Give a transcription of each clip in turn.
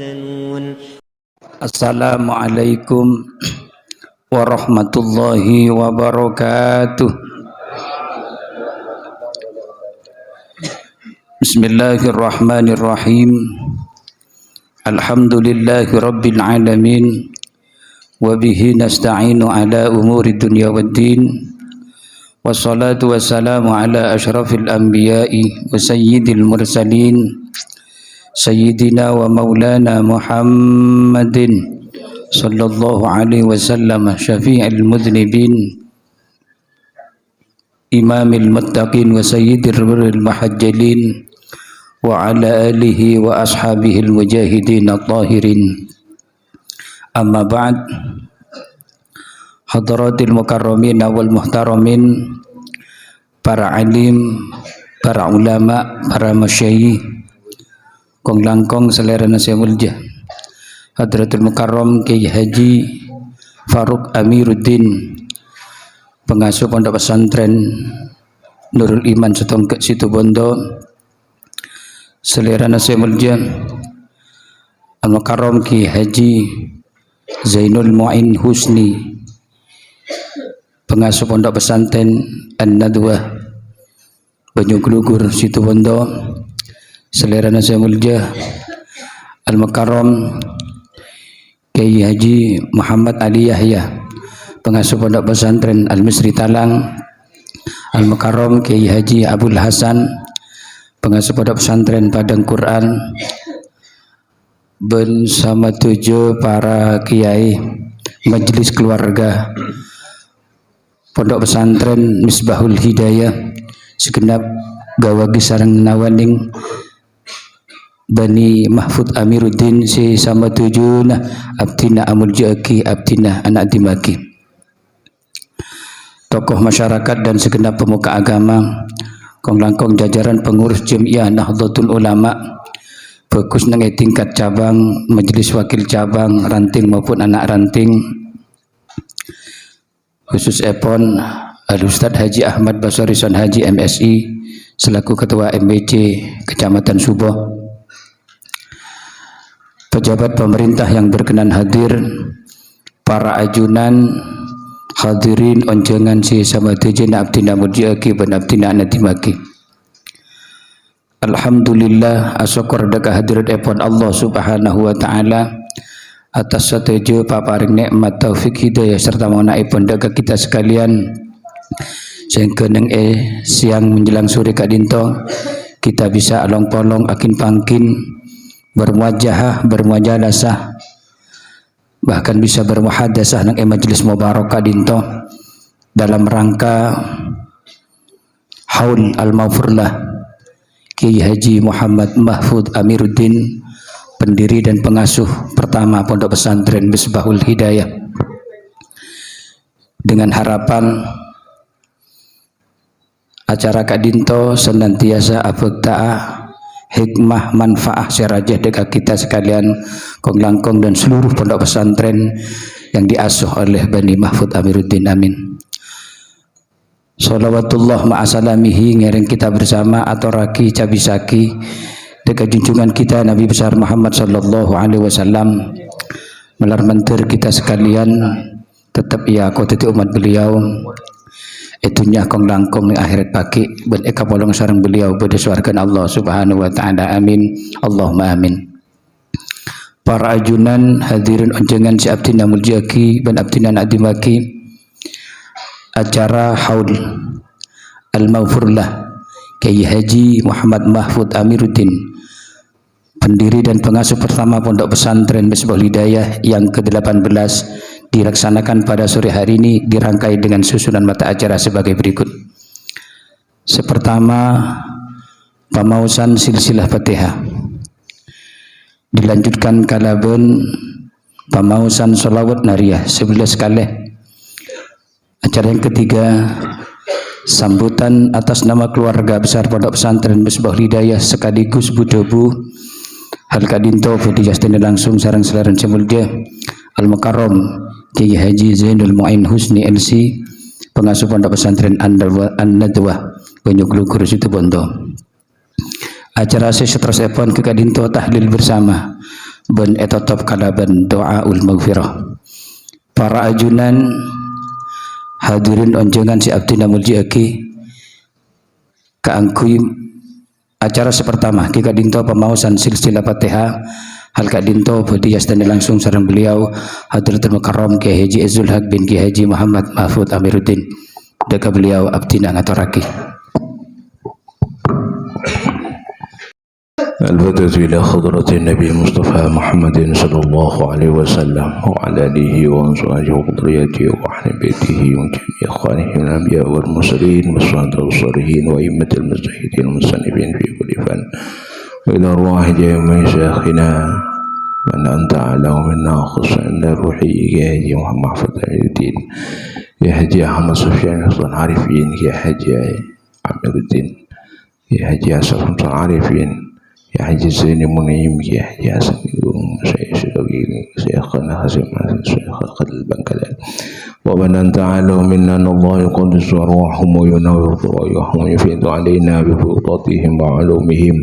يحزنون. Assalamualaikum warahmatullahi wabarakatuh. Bismillahirrahmanirrahim. Alhamdulillahi rabbil alamin. Wa bihi nasta'inu ala umuri dunya waddin. Wassalatu wassalamu ala ashrafil anbiya'i wa sayyidil mursalin Sayyidina wa maulana Muhammadin sallallahu alaihi wasallam, syafi'il mudhnibin, imamil muttaqin wa sayyidir birril mahajjalin, wa ala alihi wa ashabihil mujahidin at-tahirin. Amma ba'd. Hadratil mukarramin wal muhtaramin, para alim, para ulama, para masyayikh, kong langkong selera nasi mulia, Hadratul Mukarram Kiai Haji Faruk Amiruddin, pengasuh pondok pesantren Nurul Iman Setongkek Situbondo, selera nasi mulia Al Mukarram Kiai Haji Zainul Mu'in Husni, pengasuh pondok pesantren An-Nadwah Banyuglugur Situbondo, selera nasi mulia Al Mukarram Kiai Haji Muhammad Ali Yahya, pengasuh pondok pesantren Al Misri Talang, Al Mukarram Kiai Haji Abdul Hasan, pengasuh pondok pesantren Padang Quran, bersama 7 para kiai majelis keluarga pondok pesantren Misbahul Hidayah, segenap gawagi sareng nawaning Bani Mahfud Amiruddin si sama 7 abdina amul jaki abdina anak dimaki, tokoh masyarakat dan segenap pemuka agama, kong langkong jajaran pengurus Jamiah Nahdlatul Ulama, fokus nang tingkat cabang, majelis wakil cabang, ranting maupun anak ranting, khusus epon Al Ustadz Haji Ahmad Basarison Haji MSI selaku Ketua MBC Kecamatan Suboh, pejabat pemerintah yang berkenan hadir, para ajunan, hadirin onjengan si sama tejena abdina mujaki ban abdina anatimaki. Alhamdulillah, asyukur daka hadirat epon Allah subhanahu wa ta'ala atas setuju paparing nikmat taufik hidayah serta maunahipun daka kita sekalian sehingga neng siang menjelang sore kadinto kita bisa along polong akin pangkin bermuajahah, bermuajalasah, bahkan bisa bermuhadasah nang majelis mubarakah dinto dalam rangka haul al-maghfurlah Kiai Haji Muhammad Mahfud Amiruddin, pendiri dan pengasuh pertama pondok pesantren Misbahul Hidayah, dengan harapan acara kadinto senantiasa abektaah hikmah manfaah serajah dekat kita sekalian, kong langkong dan seluruh pondok pesantren yang diasuh oleh Bani Mahfud Amiruddin, amin. Sholawatullah ma'asalamihi ngereng kita bersama atau raki cabisaki dekat junjungan kita Nabi besar Muhammad sallallahu alaihi wasallam, melar mentir kita sekalian tetap ya kau titi umat beliau itunya kong langkong di akhirat pagi ben eka polong sareng beliau berdeswarkan Allah subhanahu wa ta'ala, amin Allahumma amin. Para ajunan hadirin onjengan si abdina muljaki ben abdina nadimaki, acara haul al-maghfurlah Kiai Haji Muhammad Mahfud Amiruddin, pendiri dan pengasuh pertama pondok pesantren Misbahul Hidayah yang ke-18, dilaksanakan pada sore hari ini dirangkai dengan susunan mata acara sebagai berikut. Sepertama, pamausan silsilah Fatihah, dilanjutkan kalaben pamausan sholawat nariyah 11 kali. Acara yang ketiga, sambutan atas nama keluarga besar pondok pesantren Misbahul Hidayah sekaligus budobu hal kadinto fedi jastin langsung sareng selaran semulge Al Mukarram Kiai Haji Zainul Mu'in Husni LC, pengasuh pondok pesantren An-Nadwah Banyuglugur Situbondo. Acara sesi terus epon kekadinto tahlil bersama ben etotop kalaban doaul maghfirah. Para ajunan hadirin onjongan si abdina muljiaki kaangkui acara sepertama kika dinto pemausan silsilah Fatihah hal kak dinto bodias dan langsung sareng beliau Hadratul Mukarram Kiai Haji Azul Haq bin Kiai Haji Muhammad Mahfud Amiruddin deka beliau abdina ngaturaki. الفتاة إلى خضرة النبي المصطفى محمد صلى الله عليه وسلم وعلى آله وأزواجه وذريته وأهل بيته وجميع إخوانه من الأنبياء والمرسلين والصلاة والصالحين وأئمة المجتهدين المصنفين في كل فن وإلى أرواح جميع شيخنا من أنت أعلم منا خصوصا عند روحي يا حجي محمد محفوظ الدين يا حجي أحمد سفيان حسن عارفين يا حجي عمرو الدين يا حجي أسف عارفين يا حجي زين منيم يا حجي حسن شيخنا حسن شيخ البنكلان ومن أنت أعلم منا أن الله يقدس أرواحهم وينور ضرائحهم ويفيض علينا بفضلاتهم وعلومهم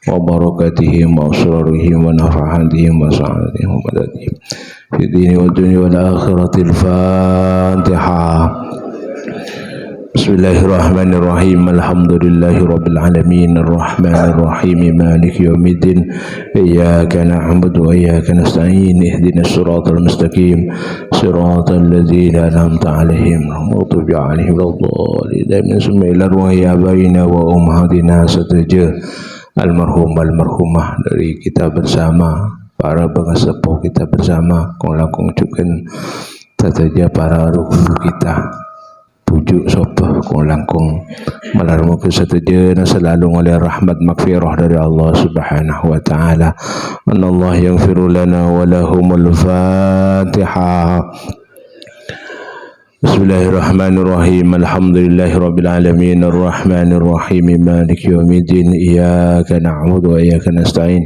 وبركاتهم وأسرارهم ونفحاتهم وسعادتهم ومددهم في الدين والدنيا والآخرة. الفاتحة. بسم الله الرحمن الرحيم. الحمد لله رب العالمين الرحمن الرحيم مالك يوم الدين إياك نعبد وإياك نستعين اهدنا الصراط المستقيم صراط الذين أنعمت عليهم غير المغضوب عليهم ولا الضالين. من سمع الأرواح آبائنا وأمهاتنا setuju almarhumah dari kita bersama, para bangsa sepuh kita bersama, langkung-langkungkan saja para guru kita pujuk sopah langkung malarmu kesetujuan selalu oleh rahmat maghfirah dari Allah Subhanahu wa taala. Allah yaghfiru lana wa lahumul Fatihah. Bismillahirrahmanirrahim. Alhamdulillahirabbil alamin arrahmanir rahim maliki yaumiddin iyyaka na'budu wa iyyaka nasta'in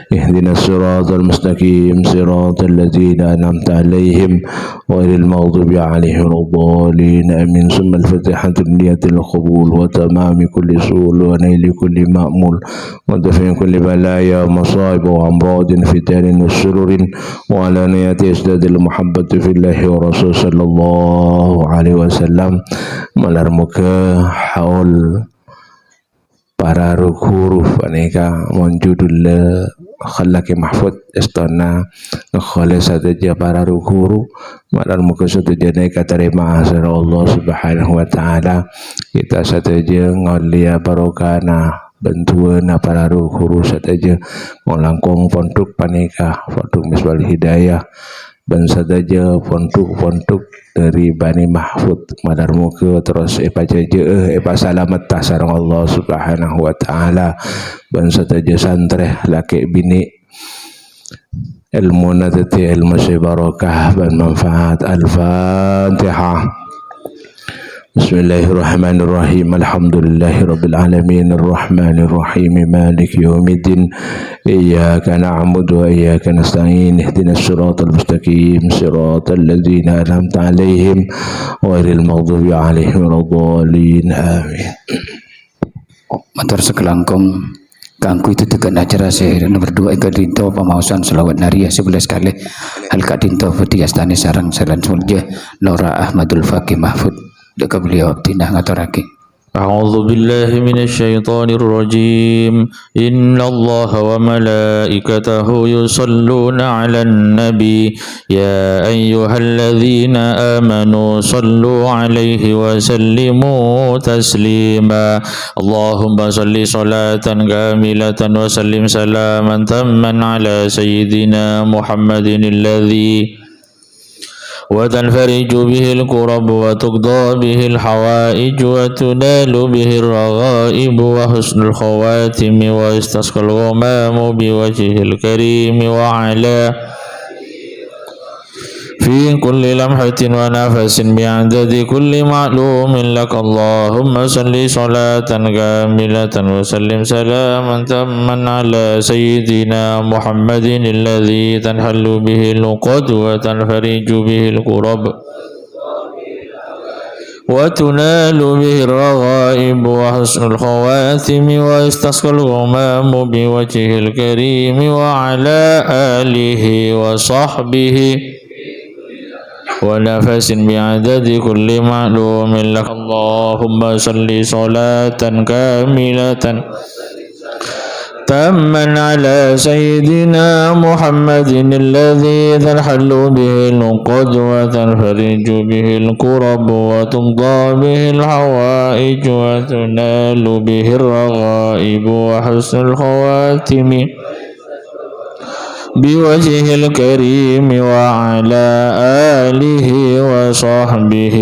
ihdinas siratal mustaqim siratal ladzina an'amta 'alaihim ghairil maghdubi 'alaihim waladdallin amin. Summal fatihatu niyatil qabul wa tamami kulli sul wa naili kulli ma'mul wa dafi kulli balaya masaib wa amradin fitanin wa sururin wa ala niyati isdadil muhabbati fillahi wa rasul sallallahu alaihi wasallam. Malar muka haul para huruf aneka monjudul khalaki mahfud istana khalis saja para huruf malar muka saja naik terima asar Allah Subhanahu wa taala. Kita saja ngolia barokana bantuan para huruf saja ngolangkong pondok panika pondok Misbahul Hidayah dan saja pondok dari Bani Mahfud madar muka terus jaje selamat tasarang Allah Subhanahu wa taala dan saja santre laki bini ilmu natati ilmu barakah dan manfaat. Al-Fatihah. Bismillahirrahmanirrahim. Alhamdulillahirabbil alamin arrahmanir rahim maliki yaumiddin iyyaka na'budu wa iyyaka nasta'in ihdinas siratal mustaqim siratal ladzina an'amta 'alaihim ghairil maghdubi 'alaihim waladdallin amin. Matur sekelangkung kangku itu tekan acara saya nomor 2 ika dinto pemausan selawat naria 11 kali hal kak dinto Fatihah stani sarang salan sulja Laura Ahmadul Faqih Mahfud deka beliau tindah ngaturake. أعوذ بالله من الشيطان الرجيم إن الله وملائكته يصلون على النبي يا أيها الذين آمنوا صلوا عليه وسلموا تسليما اللهم صل صلاة كاملة وسلم سلاما تاما على سيدنا محمد الذي وتنفرج به الكرب وتقضى به الحوائج وتنال به الرغائب وحسن الخواتم ويستسقى الغمام بوجهه الكريم وعلى في كل لمحة ونفس بعدد كل معلوم لك اللهم صل صلاة كاملة وسلم سلاما تاما على سيدنا محمد الذي تنحل به العقد وتنفرج به الكرب وتنال به الرغائب وحسن الخواتم ويستسقى الغمام بوجهه الكريم وعلى آله وصحبه ونفس بعدد كل معلوم لك اللهم صل صلاة كاملة تاما على سيدنا محمد الذي تنحل به العقد وتنفرج به الكرب وتمضى به الحوائج وتنال به الرغائب وحسن الخواتم بوجهه الكريم وعلى آله وصحبه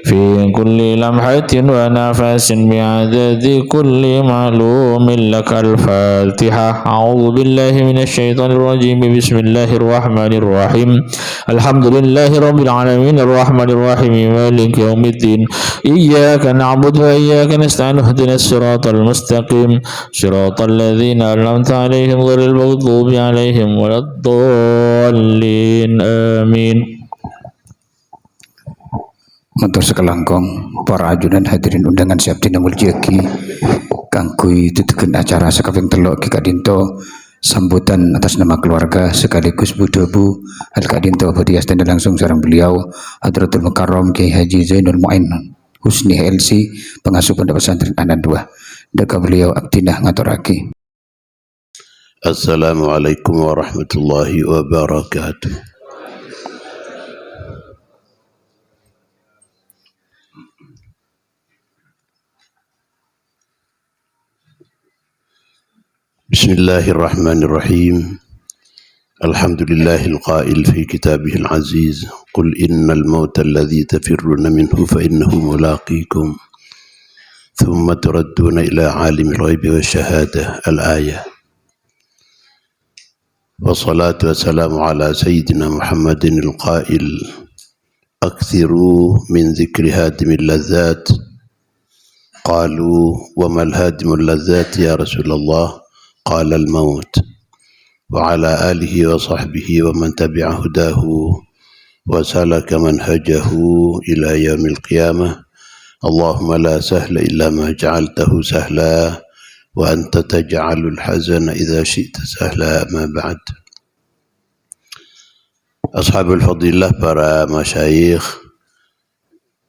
في كل لمحة ونفس بعدد كل معلوم لك الفاتحة أعوذ بالله من الشيطان الرجيم بسم الله الرحمن الرحيم الحمد لله رب العالمين الرحمن الرحيم مالك يوم الدين إياك نعبد وإياك نستعين اهدنا الصراط المستقيم صراط الذين أنعمت عليهم غير المغضوب عليهم ولا الضالين آمين. Matur sekelangkong para ajudan hadirin undangan siap dinamul jeki kangkui tutukan acara sekaping telok Ki Kadinto sambutan atas nama keluarga sekaligus budabu Al Kadinto Badias dan langsung sareng beliau Hadratul Mukarram Kiai Haji Zainul Mu'in Husni LC pengasuh Pondok Pesantren Anan 2 deka beliau aktinah ngaturake. Assalamualaikum warahmatullahi wabarakatuh. Bismillahirrahmanirrahim. Alhamdulillahil qail fi kitabihil aziz. Qul innal mauta alladhi tafirruna minhu fa innahu mulaqikum. Thumma turadduna ila alimil ghaibi wasyahada. Al-ayah. والصلاة والسلام على سيدنا محمد القائل أكثروا من ذكر هادم اللذات قالوا وما الهادم اللذات يا رسول الله قال الموت وعلى آله وصحبه ومن تبع هداه وسلك منهجه إلى يوم القيامة اللهم لا سهل إلا ما جعلته سهلا وأنت تجعل الحزن إذا شئت سهلا ما بعد. Ashabul Fadilah, para masyayikh,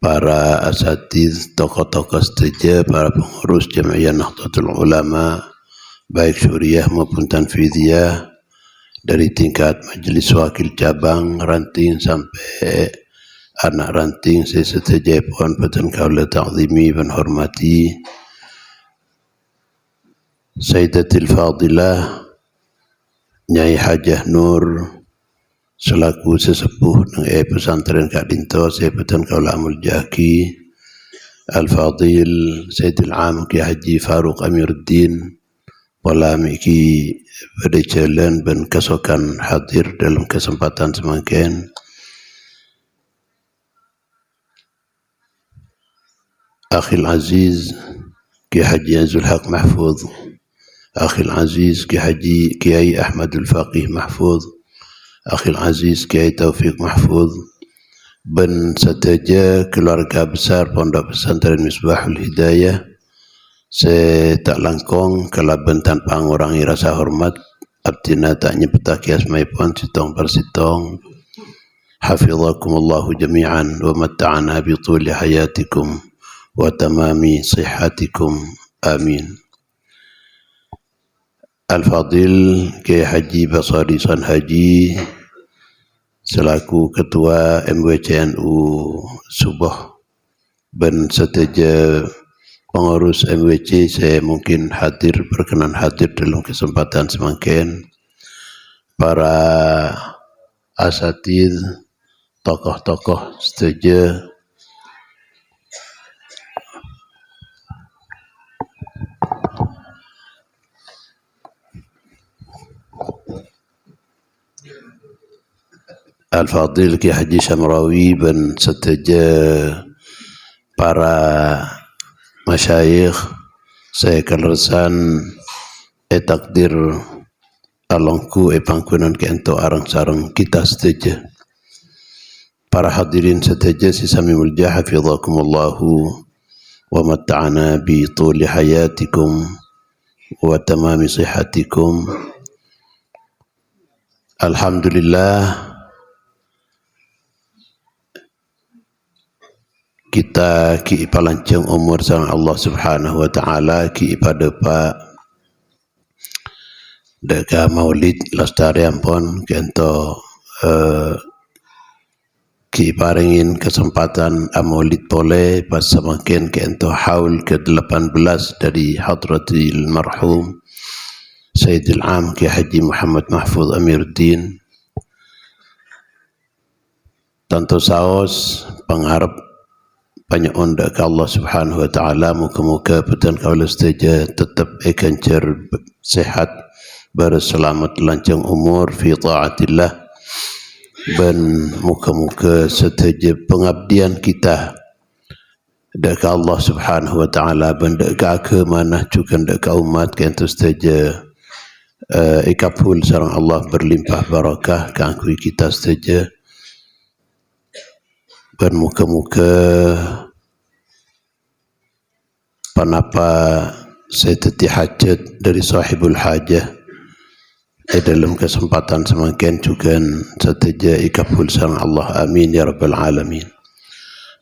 para asatiz, tokoh-tokoh setuja, para pengurus Jamiah Nahdlatul Ulama baik syuriah maupun tanfidiyah dari tingkat majelis wakil cabang ranting sampai anak ranting, saya setuja pun Patan Kaula Ta'zimi dan hormati Sayyidatul Fadilah Nyai Hajah Nur selaku sesepuh ng pesantren Kak Dinto, saya Patan Kaula Amul Jaki Al-Fadil Sayyidul Am Ki Haji Faruq Amiruddin Walami Ki pada jalan dan kesokan hadir dalam kesempatan semakin Akhil Aziz Ki Haji Azul Haq Mahfuz, Akhil Aziz Ki Haji Kiai Ahmadul Faqih Mahfuz, Akhil Aziz Kiai Taufik Mahfuz, dan seteja keluarga besar Pondok Pesantren Misbahul Hidayah. Saya tak langkong kalaban tanpa mengurangi rasa hormat abdina tak nyepetaki asmaipun sitong persitong hafizakumullahu jami'an wa matta'ana bi tuli hayatikum wa tamami sihhatikum amin. Al-Fadil Kiai Haji Basari San Haji selaku Ketua MWCNU Subah dan seteja pengurus MWC, saya mungkin berkenan hadir dalam kesempatan semakin para asatid, tokoh-tokoh setuju, Al-Fadil Ki Haji Syamrawi dan setuju para masyayikh, saya kelersan takdir alongku pangkunan ke ento arang sarang kita setuju para hadirin seteja sisami mulia hafizakumullahu wa matta'ana bi tuli hayatikum wa tamami sihatikum. Alhamdulillah, kita ki palancang umur sang Allah Subhanahu wa taala ki pada pak deka maulid lestari ampun kento ki paringin kesempatan maulid pole pas semakin kento haul ke-18 dari hadratil marhum Sayyidil Am Ki Haji Muhammad Mahfuz Amiruddin. Tanto saos pengharap banyak onda ke Allah Subhanahu wa taala, muka-muka petan kaula seteja tetap akan sehat berselamat lancang umur fi taatillah, dan muka-muka seteja pengabdian kita dekat Allah Subhanahu wa taala benda ke mana juga dekat umat kentu seteja ikapul sarang Allah berlimpah barakah kangkui kita seteja. Bermuka-muka panapa seteti hajat dari sahibul hajah dalam kesempatan semakin juga seteja ikapul sarang Allah, amin ya rabbal alamin.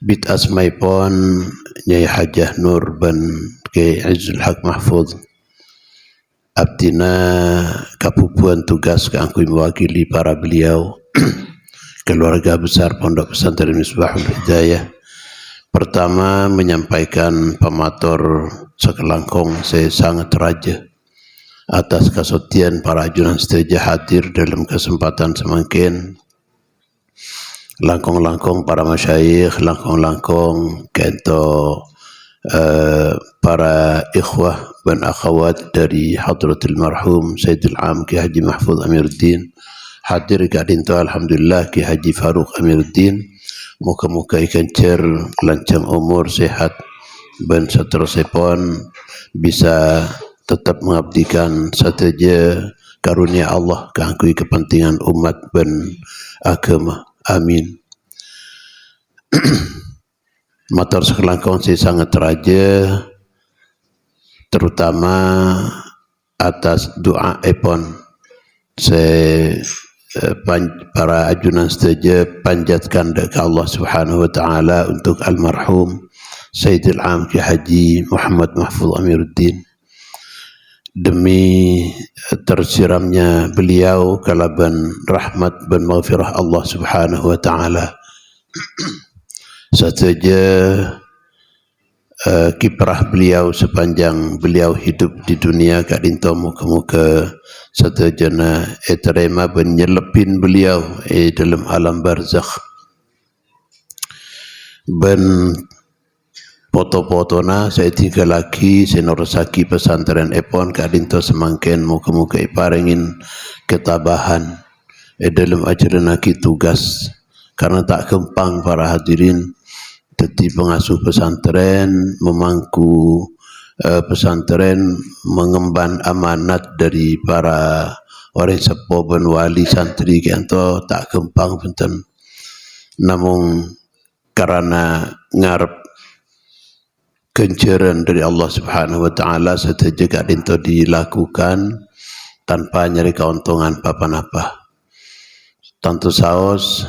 Bit asmai pon Nyai Hajah Nur ban Kiai Izzul Haq Mahfuz abdina kapupuan tugas keangkui mewakili para beliau keluarga besar Pondok Pesantren Misbahul Hidayah. Pertama menyampaikan pamatur sekelangkong saya sangat raja atas kesetiaan para ajunan seteja hadir dalam kesempatan semakin langkong-langkong para masyayikh, langkong-langkong kento para ikhwah dan akhwat dari hadratil marhum Sayyidil Am Ki Haji Mahfuz Amiruddin hadir ke adinto. Alhamdulillah Ki Haji Faruq Amiruddin, muka-muka ikan cer lancang umur sehat dan seterusnya pun bisa tetap mengabdikan sateja karunia Allah keangkui kepentingan umat dan agama, amin. Matur sekelangkong saya sangat raja terutama atas doa epon saya para ajunan seteja panjatkan dekat Allah Subhanahu wa taala untuk almarhum Sayyidil Am Ki Haji Muhammad Mahfuz Amiruddin, demi tersiramnya beliau kalaban rahmat dan maghfirah Allah Subhanahu wa taala. Seteja kiprah beliau sepanjang beliau hidup di dunia kadinto muka-muka setejana terima penyelepin beliau dalam alam barzakh, ben foto-fotona saya tinggal lagi senorosaki pesantren epon kadinto semangken muka-muka iparengin ketabahan dalam ajaran aki tugas karena tak kempang para hadirin jadi pengasuh pesantren memangku pesantren mengemban amanat dari para orang sepuh dan wali santri kento tak kempang penten, namun karena ngarep kenceran dari Allah Subhanahu wa taala seteja kadinto dilakukan tanpa nyari keuntungan apa-apa. Tanto saos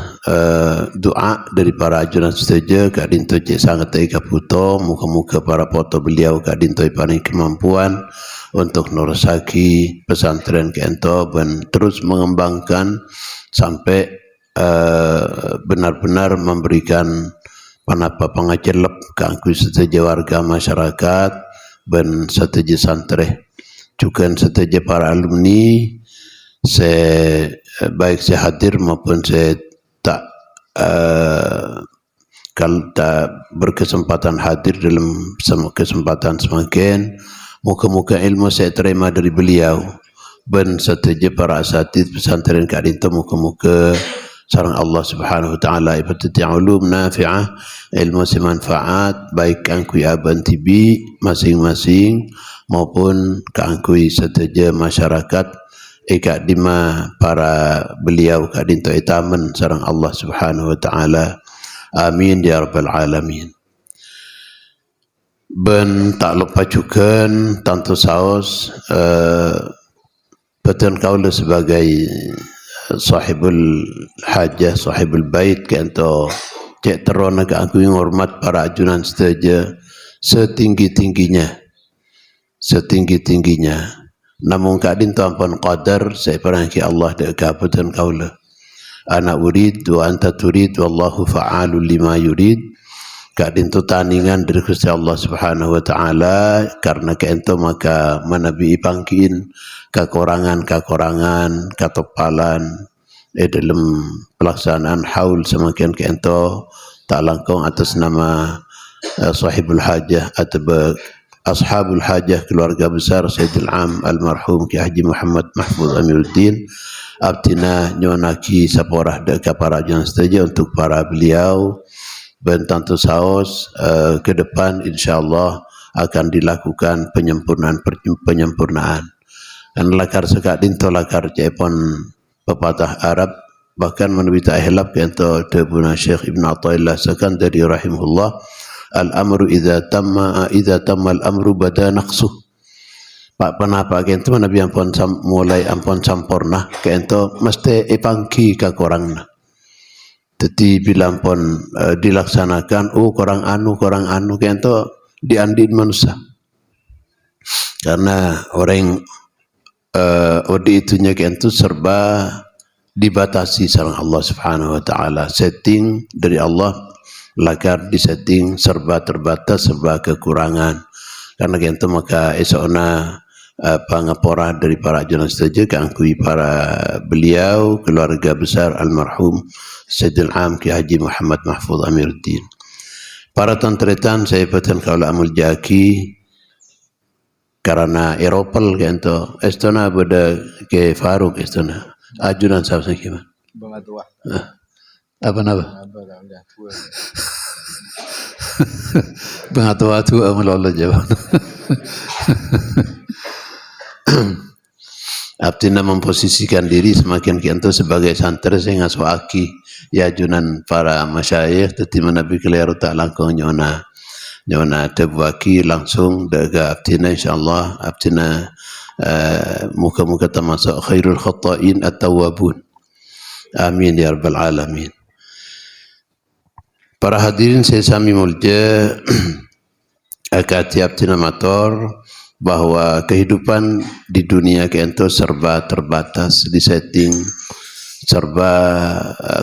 doa dari para ajunan seteja kadinto cek sangat ikaputo, muka-muka para foto beliau kadinto paling kemampuan untuk nurusaki pesantren kento dan terus mengembangkan sampai benar-benar memberikan panapa pengajelep keangkui seteja warga masyarakat dan seteja santri juga seteja para alumni. Saya baik saya hadir maupun saya tak kalau tak berkesempatan hadir dalam kesempatan semakin muka-muka ilmu saya terima dari beliau dan seteja para asatid pesantren kadinto muka-muka sarang Allah Subhanahu wa taala ibadati ulum nafi'ah, ilmu semanfaat baik kangkui aban tibi masing-masing maupun kangkui seteja masyarakat ika dima para beliau kadinto itaman sarang Allah Subhanahu wa taala Amin ya rabbal alamin. Ben tak lupa juga Tantu Saus betul kaula sebagai sahibul hajah, sahibul bait kento cek terona ke aku yang hormat para ajunan setuju setinggi-tingginya. Namun kadin tu ampun qadar saya perangki Allah dekat betul kaula. Ana urid wa anta turid wallahu fa'alul lima yurid. Kadin tu tandingan dari Gusti Allah Subhanahu wa taala karena keento maka manabi pangkin kekurangan katopalan dalam pelaksanaan haul semakin keento tak langkung atas nama sahibul hajah atau ashabul hajah keluarga besar Sayyidul Am almarhum Ki Haji Muhammad Mahfuz Amiruddin abtina nyonaki saporah dekat para jangan setuju untuk para beliau. Dan Tantu Saus ke depan insyaAllah akan dilakukan penyempurnaan. Dan lakar sekadin to lakar cepon pepatah Arab bahkan menubita ihlab kento debuna Syekh Ibn Athaillah Sakandari rahimahullah al-amru idza tamma al-amru bada naqsuh. Pak penapa kento Nabi ampun mulai ampun sampurna kento mesti ipangki ka korangna. Jadi bila pun dilaksanakan, korang anu kento diandin manusia. Karena orang odi itunya kento serba dibatasi sama Allah Subhanahu Wa Taala. Setting dari Allah lakar disetting serba terbatas, serba kekurangan. Karena kento maka esokna pangapora dari para ajunan setuju keangkui para beliau keluarga besar almarhum Sayyidul Am Ki Haji Muhammad Mahfuz Amiruddin. Para tantretan saya petan kaula amul jaki karena Eropel kento estona beda ke Faruk estona ajunan sahab sakiman Bang Atua apa Bang Atua melolo jawab. Abtina memposisikan diri semakin kianto sebagai santri sehingga soaki ya junan para masyayikh tetapi menabi keliru tak langkung nyona tebuaki langsung daga abtina insyaallah abtina muka-muka termasuk khairul khata'in at-tawwabun amin ya rabbal alamin. Para hadirin saya sami mulja akati abtina mator bahwa kehidupan di dunia kento serba terbatas, disetting serba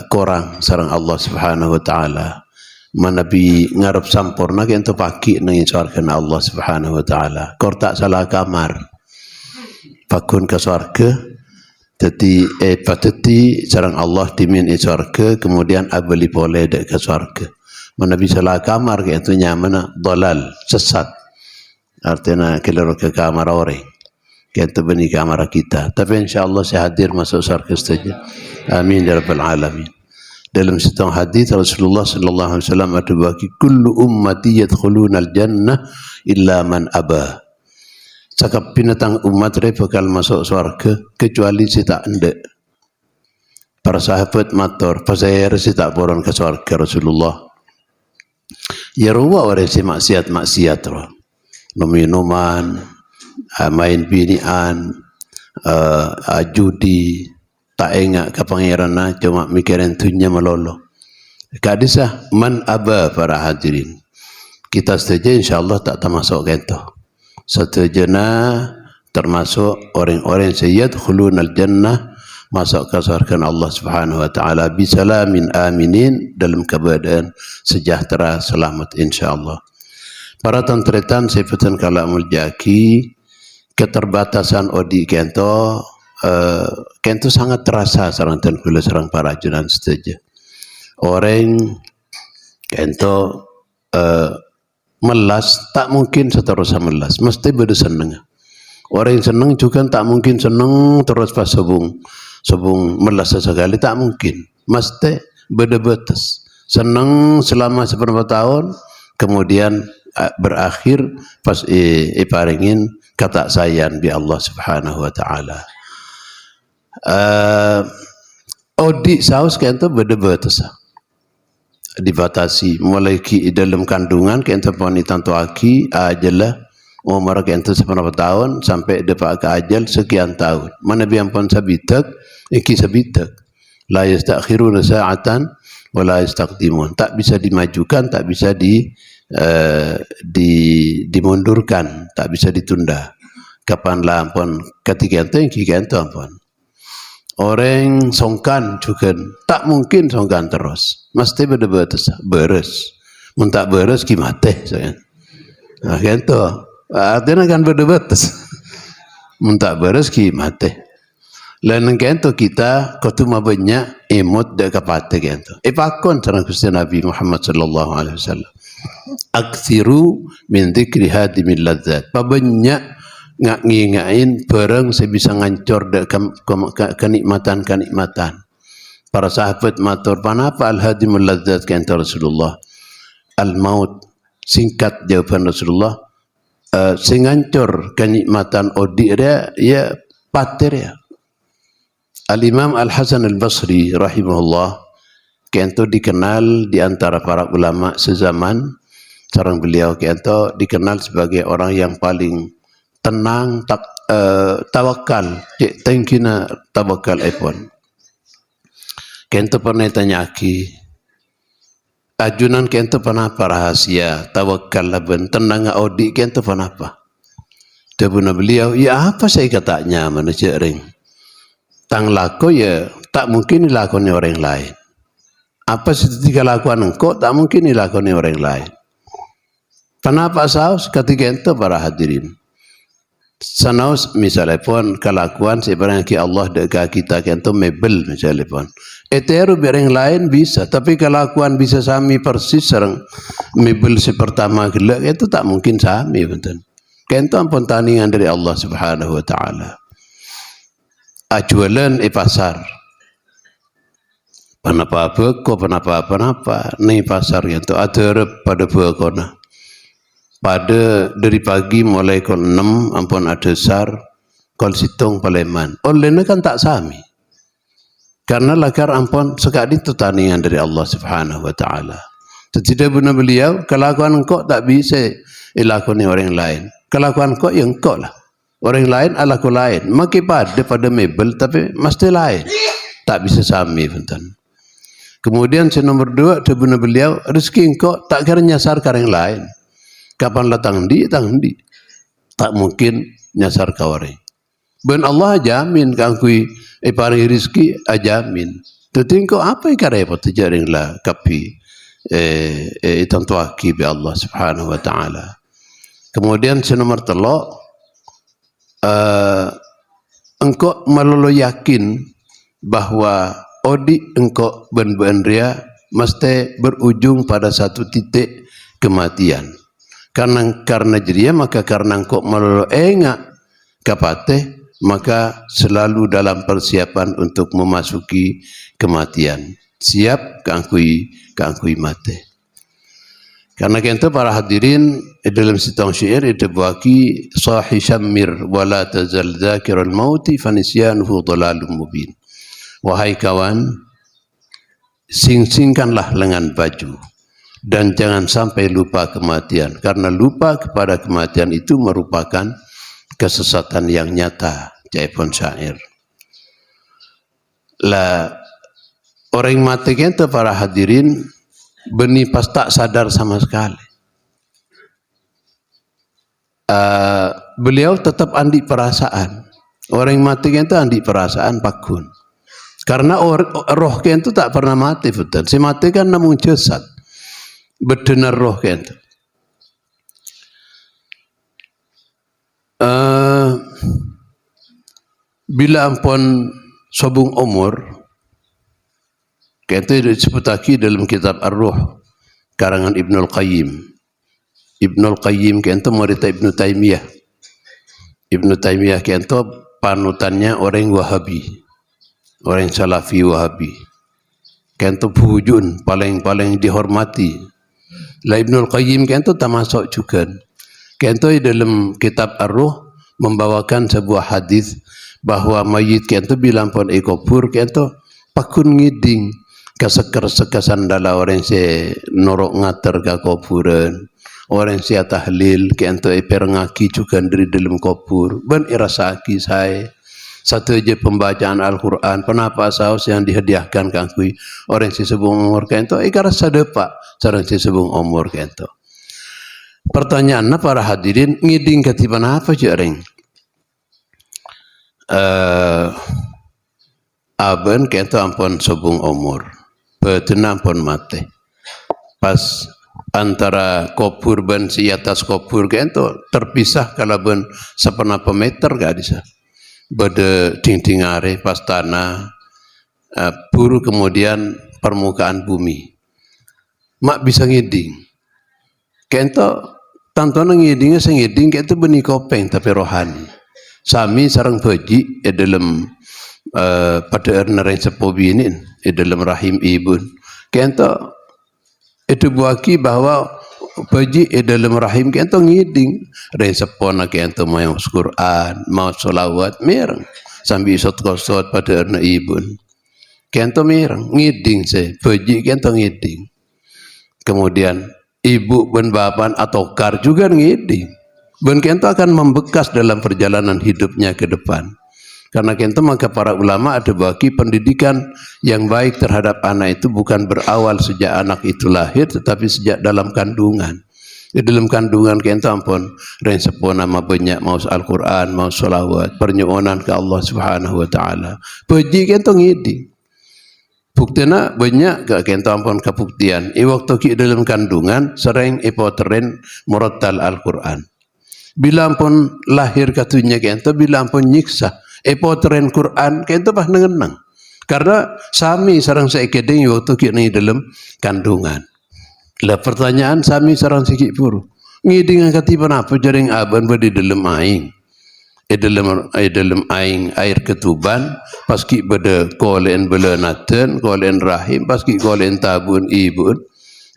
kurang sareng Allah Subhanahu Wa Taala. Manabi ngarep sampurna kento paki nang insyaalkan Allah Subhanahu Wa Taala. Kor tak salah kamar, pakun ke surga. Jadi pateti sareng Allah dimin surga, kemudian abeli boleh dek ke surga. Manabi salah kamar kento nyaman dalal sesat. Artinya keliru ke kamar orang kita beni kamar kita tapi insyaallah saya hadir masuk surga saja amin ya rabbal alamin. Dalam satu hadis Rasulullah sallallahu alaihi wasallam ada bagi kullu ummati yadkhuluna al-jannah illa man aba. Cakap binatang umat bakal masuk surga kecuali si tak endek. Para sahabat matur pasaya si tak boron ke surga Rasulullah ya ruwa orang si maksiat minuman, main binian, judi, tak ingat ke pangeran cuma mikirin tunya melolo. Kadisah man aba para hadirin. Kita setuju insyaallah tak termasuk kento. Setujuna termasuk orang-orang sayadkhulunal jannah masuk ke surga Allah Subhanahu Wa Taala bisalamin aminin dalam keadaan sejahtera selamat insyaallah. Para tantretan sepetan kala muljaki keterbatasan odi kento sangat terasa sarang dan kula sarang para ajunan setuju. Orang kento melas tak mungkin seterusnya melas, mesti beda seneng. Orang yang seneng juga tak mungkin seneng terus pas sebung melas sekali tak mungkin. Mesti beda batas. Seneng selama seberapa tahun kemudian berakhir pas iparingin kata sayang bi Allah Subhanahu Wa Taala. Odi saus kento beda batas. dibatasi mulai ki dalam kandungan kento poni tanto aki ajalah umur kento seberapa tahun sampai dapat ke ajal sekian tahun. Mana biang pun sabitak iki sabitak la yastakhiruna sa'atan wa la yastaqdimun. Tak bisa dimajukan, tak bisa dimundurkan, tak bisa ditunda. Kapan lah ampun ketika ente iki kento ampun. Orang songkan juga tak mungkin songkan terus. Mesti beres. Mun tak beres ki mate saya. Nah, kento. Artinya kan beres. Mun tak beres ki mate. Lain kento kita kotuma banyak emot dak kapate kento. Pakon sareng Gusti Nabi Muhammad sallallahu alaihi wasallam. Aktsiru min dzikri hadimil ladzat. Banyak ngingain barang sebisa ngancor kenikmatan. Para sahabat matur panapa al-hadimul ladzat kata Rasulullah. Al-maut, singkat jawaban Rasulullah, sing ngancor kenikmatan odik dia ya patir ya. Al-Imam Al-Hasan Al-Basri rahimahullah kento dikenal di antara para ulama sezaman. Sareng beliau kento dikenal sebagai orang yang paling tenang, tawakal, tengkina tawakal epon. Kento pernah tanya aki, ajunan kento panapa rahasia tawakal laban tenang audi kento panapa? Dabuna beliau, ya apa saya katanya manusia ring? Tang lako ya tak mungkin dilakoni orang lain. Apa setika lakuan engkau tak mungkin dilakoni orang lain. Panapa saus ketika ento para hadirin? Sanaus misalnya pun kelakuan sebenarnya ki Allah deka kita kento mebel misalnya pun. Eteru bereng lain bisa, tapi kelakuan bisa sami persis sareng mebel si pertama gelak itu tak mungkin sami betul. Kento ampun tandingan dari Allah Subhanahu wa taala. Ajualan pasar. Panapa beko panapa ni pasar kento ada pada bekona. Pada dari pagi mulai kol 6 ampun ada sar kol situng paleman. Olehnya kan tak sami. Karena lakar ampun sekali itu tandingan dari Allah Subhanahu wa taala. Tidak benar beliau kelakuan engkau tak bisa dilakoni orang lain. Kelakuan engkau yang engkau lah. Orang lain alaku lain. Maki pada mebel tapi mesti lain. Tak bisa sami betul. Kemudian nomor 2 benar beliau rezeki engkau tak kira nyasar ke orang lain. Kapan datang di tak mungkin nyasar kawari. Ben Allah jamin kangkui paring rezeki ajamin. Tetingko apa yang repot jaring lah kapi tentu aki bi Allah Subhanahu wa taala. Kemudian nomor 3 engkau melulu yakin bahwa odi engkau ben ria mesti berujung pada satu titik kematian. Karena jeria maka karena engkau melulu enggak kapate maka selalu dalam persiapan untuk memasuki kematian. Siap kangkui mate. Karena itu para hadirin dalam sitang syair itu buaki sahi syammir wala tazal dzakirul mauti fanisyanuhu dhalalum mubin. Wahai kawan, sing-singkanlah lengan baju. Dan jangan sampai lupa kematian. Karena lupa kepada kematian itu merupakan kesesatan yang nyata. Jaipun syair. Lah, orang mati itu para hadirin, benih pas tak sadar sama sekali. Beliau tetap andi perasaan. Orang mati itu andi perasaan pakun. Karena roh itu tak pernah mati. Betul. Si mati kan namun jasad. Berdenar roh kento. Bila ampun sobung umur kento disebut lagi dalam kitab Ar-Ruh karangan Ibnul Qayyim. Ibnul Qayyim kento murid Ibnu Taimiyah. Ibnu Taimiyah kento panutannya orang Wahabi. Orang Salafi Wahabi. Kento bujun paling dihormati. Lah Ibnul Qayyim kento termasuk juga. Kento dalam kitab Ar-Ruh membawakan sebuah hadis bahwa mayit kento bila pun ikubur kento pakun ngiding keseker-sekesan dalam orang si norok ngater ke kuburan, orang si tahlil ke ento perengaki juga dari dalam kubur, ben irasaki saya. Satu je pembacaan Al-Quran, penapa saus yang dihadiahkan kangkui orang si sebung umur kento, ikara sadepa sarang si sebung umur kento. Pertanyaannya para hadirin, ngiding ketiban apa jareng? Aben kento ampun sebung umur, betina ampun mate. Pas antara kubur ben si atas kubur kento terpisah kalau ben sepenapa meter gak bisa. Beda ding-dingare pas tanah buru kemudian permukaan bumi mak bisa ngiding kento tantona ngidingnya sing ngiding kento beni kopeng tapi rohani sami sarang baji dalam pada nereng sepobinin dalam rahim ibun kento itu buaki bahwa baji dalam rahim kento ngiding ren sepona kento mau Quran mau solawat mereng sambil sot-sot pada anak ibun kento mereng ngiding se baji kento ngiding kemudian ibu ben bapan atau kar juga ngiding ben kento akan membekas dalam perjalanan hidupnya ke depan karena kento maka para ulama ada bagi pendidikan yang baik terhadap anak itu bukan berawal sejak anak itu lahir tetapi sejak dalam kandungan. Di dalam kandungan kento ampun ren sepona ma banyak mau Al-Quran mau solawat pernyuonan ke Allah Subhanahu wa taala. Puji kento ngidi. Buktena banyak gak kento ampun kabuktian. Waktu ki dalam kandungan sering ipoteren murattal Al-Quran. Bila ampun lahir katunya kento bila ampun nyiksa ipoteren Quran kento pas nengenang. Karena sami sarang sekedeng waktu kini dalam kandungan. Lah pertanyaan sami sarang sikit puru. Ngiding katiban apa jaring aban badi dalam aing. Dalam aing air ketuban paski beda kolen belanaten kolen rahim paski kolen tabun ibun.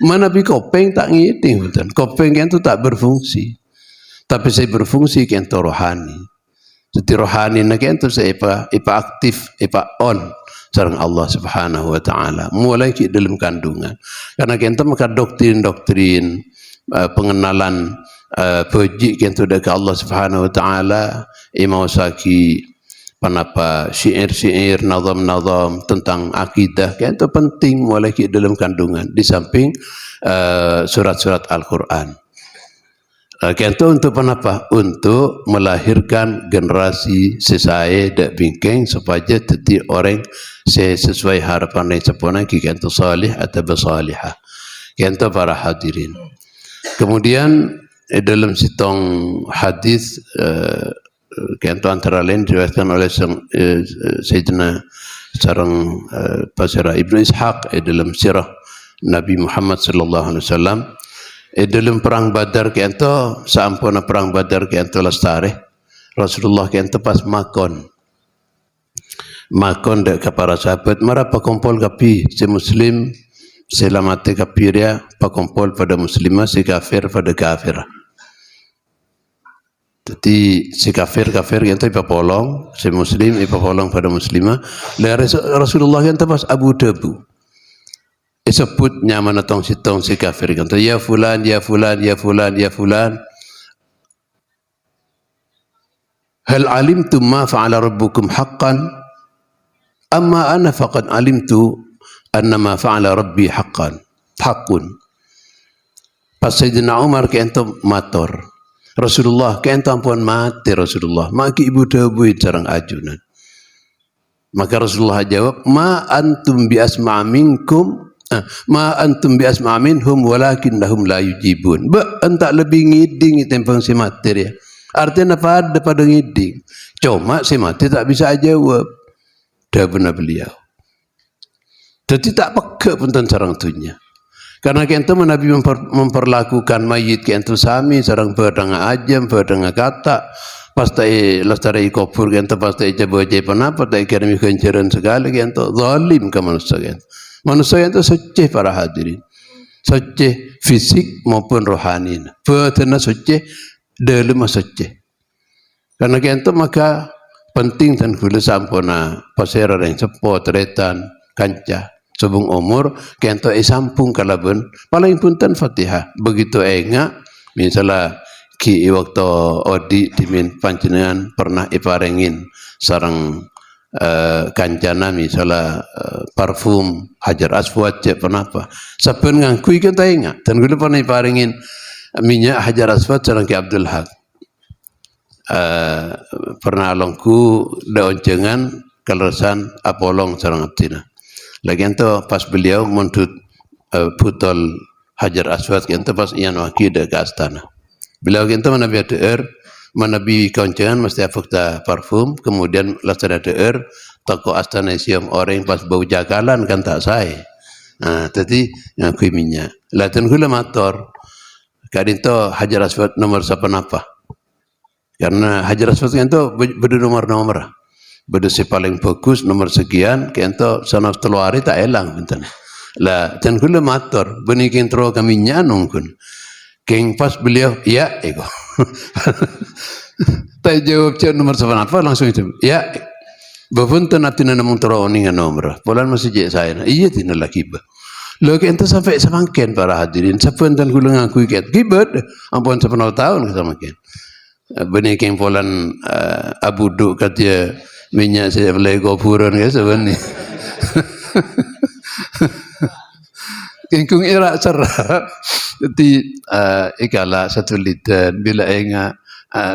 Mana bi kopeng tak ngiding betul. Kopeng itu tak berfungsi. Tapi saya berfungsi kento rohani. Jadi rohani nak kento saya ipa aktif ipa on. Sarang Allah Subhanahu wa taala mulai ki dalam kandungan karena kento maka doktrin pengenalan puji kento dekat Allah Subhanahu wa taala imau saki panapa syair-syair nazam-nazam tentang akidah kento penting mulai ki dalam kandungan di samping surat-surat Al-Quran. Kento untuk apa? Untuk melahirkan generasi sesuai dak bingkeng supaya jadi orang sesuai harapan yang sepona kento salih atau bersalihah. Kento para hadirin. Kemudian dalam sitong hadis kento antara lain diriwayatkan oleh Sayyidina sareng Pasira Ibnu Ishaq dalam sirah Nabi Muhammad sallallahu alaihi wasallam dalam perang Badar kento sampuna perang Badar kento lestari Rasulullah kento pas makon dek ke para sahabat mara pakumpul kapi si muslim selamati kapiria pakumpul pada muslimah si kafir pada kafir. Jadi si kafir kento ipa polong si muslim ipa polong pada muslimah. Rasulullah kento pas Abu Dhabu. Sebut nyaman atong sitong si kafir kata ya fulan ya fulan ya fulan ya fulan hal alimtum ma fa'ala rabbukum haqqan amma ana faqad alimtu anna ma fa'ala rabbi haqqan haqqun pas Sayyidina Umar ke ento mator Rasulullah ke ento ampun mati Rasulullah maki ibu dabuit sareng ajunan maka Rasulullah jawab ma antum bi asma' minkum ma antum bi asma' minhum walakinnahum la yujibun. Entak lebih ngiding tempang si mati ya. Artinya apa ada pada ngiding. Cuma si mati tak bisa jawab. Dah benar beliau. Jadi tak peka pun sarang tunya. Karena kento Nabi memperlakukan mayit kento sami sarang pedang ajam pedang kata pasti lestari kubur kento pasti jabai penapa tak kirim kenceran segala kento zalim ke manusia kento. Manusia itu suci para hadirin. Suci fisik maupun rohani. Betul suci dalam suci. Karena itu maka penting dan gula sampuna pasera yang cepat retan kanca. sebung umur kento sampung kalaben paling punten Fatihah begitu enga misalnya ki waktu odi dimin panjenengan pernah iparengin sarang kancana misalnya parfum Hajar Aswad cek penapa saben ngangkui kita ingat dan gue pernah iparengin minyak Hajar Aswad sarang Ki Abdul Haq pernah alongku daun cengan kalesan apolong sarang abdina lagi ento pas beliau mundut putol Hajar Aswad ento pas ian wakil ke astana beliau ento manabi manabi koncengan mesti afukta parfum kemudian lasana deer toko astana siam orang pas bau jagalan kan tak saya tadi ngakui minyak latihan gula motor kadinto Hajar Aswad nomor apa karena Hajar Aswad itu beda nomor beda si paling bagus nomor sekian kento sana telur hari tak elang benten lah dan gula motor benikin tro kami nyanungkun keng pas beliau ya ego tak jawab cek nomor apa langsung itu ya bavuntan atina namung tro oningan nomor polan masih jek saya iya tina lagi bah lo kento sampai semangken para hadirin sapen dan gula ngakui ket gibet ampun 10 tahun kesamaken benih kempolan Abu Duk katanya minyak saya beli gopuran ya sebenarnya kengkung irak cerah jadi ikala 1 liter bila enga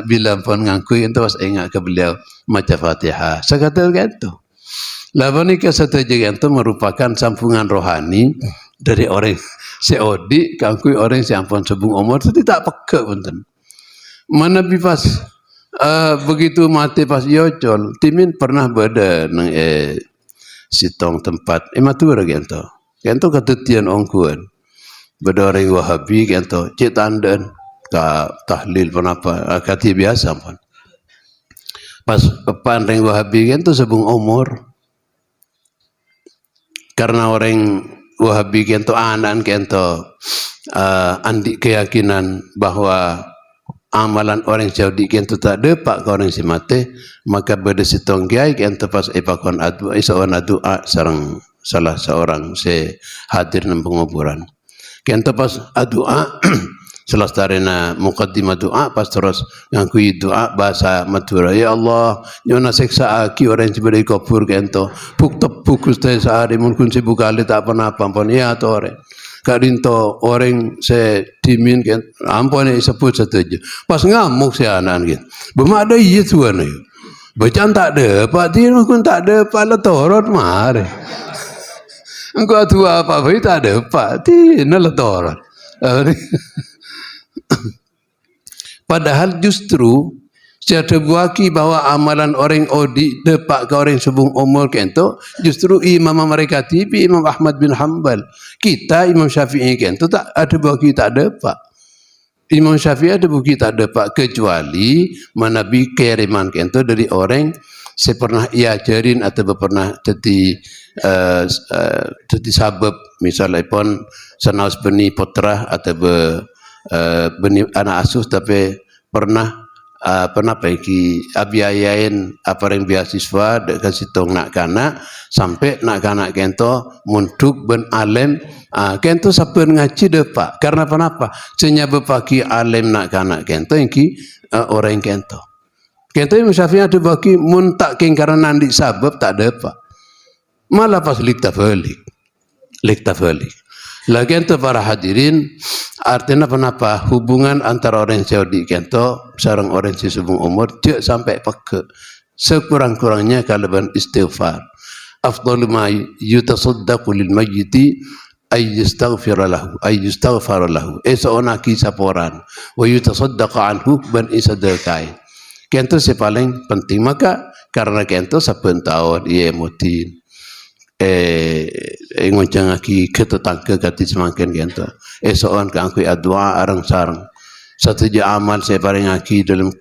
bila pun ngangkui itu pas enga ke beliau maca Fatihah sekadar gitu lawan ini kesetujuan itu merupakan sambungan rohani dari orang seodi ngangkui orang siampun sebung umur itu tak peka punten mana pas begitu mati pas yocol timin pernah berada nang sitong tempat matur gento ketetian ongkuan berada orang Wahabi gento cek tandan ka tahlil penapa kati biasa pun pas pepan orang Wahabi gento sebung umur karena orang Wahabi gento anan gento andi keyakinan bahwa amalan orang Saudi kento tak depak ke orang si mate maka beda sitong kiai kento pas ipakon adu isawan doa sareng salah seorang se hadir nang penguburan kento pas doa selastarena muqaddimah doa pas terus ngakui doa bahasa Madura ya Allah nyona seksa aki orang sebagai kubur kento buk tepuk ustai sehari mungkin sibuk kali tak apa-apa pun ya tore kadinto orang se dimin kan ampun sebut setuju pas ngamuk si anak gitu bermakna iya tuan itu bacaan tak ada pak dia pun tak ada pak letorot mare engkau tua apa tak ada pak dia letorot padahal justru saya buaki bahwa amalan orang odi depak ke orang sebung umur kento justru imam mereka tipi Imam Ahmad bin Hanbal kita Imam Syafi'i kento tak ada buaki tak depak Imam Syafi'i ada buki tak depak kecuali manabi kiriman kento dari orang saya pernah iajarin atau pernah jadi sabab misalnya pun senaus beni putra atau beni anak asuh tapi pernah pergi abiayain apa yang beasiswa dekat situ nak kanak sampai nak kanak kento munduk ben alim kento saben ngaji depak karena apa senyaba pagi alim nak kanak kento ingki orang kento Imam Syafi'i ada bagi mun tak king karena nanti sabab tak depak malah pas liktafalik lagi ento para hadirin artinya kenapa hubungan antara orang Saudi kento sarang orang si sebung umur cek sampai peke sekurang-kurangnya kalaban istighfar afdalu ma yutasaddaqu lil mayyiti ay yastaghfir lahu seorang kisaporan wa yutasaddaqa anhu ban isadekai kento si paling penting maka karena kento saben tahun ia mutin ngoncang aki ketetangke kati semakin kento soan kangkui doa arang sarang satu je amal saya paling aki dalam